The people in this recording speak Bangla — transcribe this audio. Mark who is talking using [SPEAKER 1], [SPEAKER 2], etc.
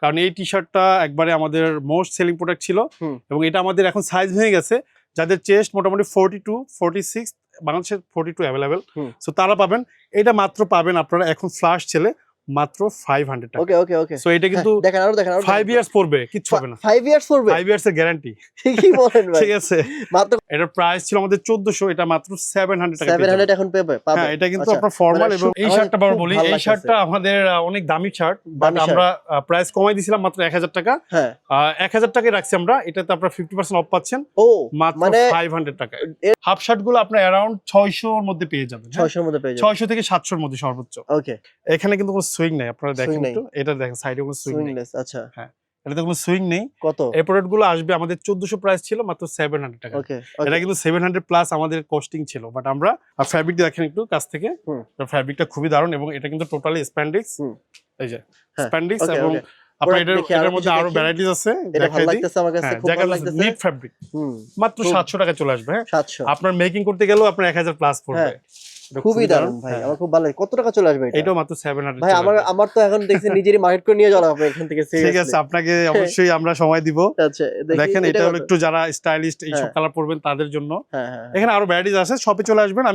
[SPEAKER 1] কারণ এই টি-শার্টটা একবারে আমাদের মোস্ট সেলিং প্রোডাক্ট ছিল এবং এটা আমাদের এখন সাইজ হয়ে গেছে। যাদের চেস্ট মোটামুটি 42, 46, বাংলাদেশের 42 অ্যাভেলেবেল, সো তারা পাবেন। এটা মাত্র পাবেন আপনারা এখন ফ্লাশ ছেলে মাত্র 500 টাকা।
[SPEAKER 2] ওকে ওকে ওকে,
[SPEAKER 1] সো এটা কিন্তু
[SPEAKER 2] দেখেন আরো
[SPEAKER 1] 5 ইয়ার্স পড়বে, কিচ্ছু হবে না।
[SPEAKER 2] 5 ইয়ার্স পড়বে,
[SPEAKER 1] 5 ইয়ার্স এর গ্যারান্টি।
[SPEAKER 2] কি বলেন ভাই?
[SPEAKER 1] ঠিক আছে,
[SPEAKER 2] মাত্র
[SPEAKER 1] এটার প্রাইস ছিল আমাদের 1400, এটা মাত্র 700 টাকা।
[SPEAKER 2] 700 এখন পাবে।
[SPEAKER 1] হ্যাঁ, এটা কিন্তু আপনার ফর্মাল। এবং এই শার্টটা বড় বলি, এই শার্টটা আমাদের অনেক দামি শার্ট, বাট আমরা প্রাইস কমাই দিয়েছিলাম মাত্র 1000 টাকা।
[SPEAKER 2] হ্যাঁ,
[SPEAKER 1] 1000 টাকায় রাখছি আমরা। এটাতে আপনারা 50% অফ পাচ্ছেন মাত্র 500 টাকা। হাফ শার্ট গুলো আপনার অ্যারাউন্ড 600 এর মধ্যে পেয়ে যাবেন।
[SPEAKER 2] 600 এর মধ্যে পেয়ে যাবেন,
[SPEAKER 1] 600 থেকে 700 এর মধ্যে সর্বোচ্চ।
[SPEAKER 2] ওকে,
[SPEAKER 1] এখানে কিন্তু কোনো সুইং নাই, আপনারা দেখেন একটু, এটা দেখেন সাইডে কোনো সুইং নেই।
[SPEAKER 2] আচ্ছা,
[SPEAKER 1] হ্যাঁ, এটাতে কোনো সুইং নেই।
[SPEAKER 2] কত?
[SPEAKER 1] এই প্রোডাক্ট গুলো আসবে আমাদের 1400 প্রাইস ছিল, মাত্র 700 টাকা।
[SPEAKER 2] ওকে,
[SPEAKER 1] এটা কিন্তু 700 প্লাস আমাদের কস্টিং ছিল, বাট আমরা ফ্যাব্রিক দেখেন একটু কাছ থেকে, ফ্যাব্রিকটা খুবই দারুণ এবং এটা কিন্তু টোটালি স্প্যান্ডেক্স। এই যে স্প্যান্ডেক্স, এবং আপনার এটার মধ্যে আরো ভ্যারাইটিস আছে।
[SPEAKER 2] এটা ভালো লাগতেছে আমার কাছে, খুব ভালো লাগতেছে।
[SPEAKER 1] নিট ফ্যাব্রিক, মাত্র 700 টাকা চলে আসবে। হ্যাঁ,
[SPEAKER 2] 700।
[SPEAKER 1] আপনার মেকিং করতে গেলেও আপনার 1000 প্লাস পড়বে।
[SPEAKER 2] খুবই দারুণ ভাই, আমার খুব ভালো লাগে। কত টাকা চলে আসবে এটা?
[SPEAKER 1] এটাও মাত্র 700
[SPEAKER 2] ভাই। আমার তো এখন দেখছি নিজেরই মার্কেট করে নিয়ে যাওয়া হবে এখান থেকে।
[SPEAKER 1] ঠিক আছে, আপনাকে অবশ্যই আমরা সময় দিব।
[SPEAKER 2] আচ্ছা,
[SPEAKER 1] দেখেন এটা হলো একটু যারা স্টাইলিস্ট এই সব কালার পরবেন তাদের জন্য।
[SPEAKER 2] হ্যাঁ,
[SPEAKER 1] এখানে আরো ভ্যারাইটিস আছে, শপে চলে আসবেন।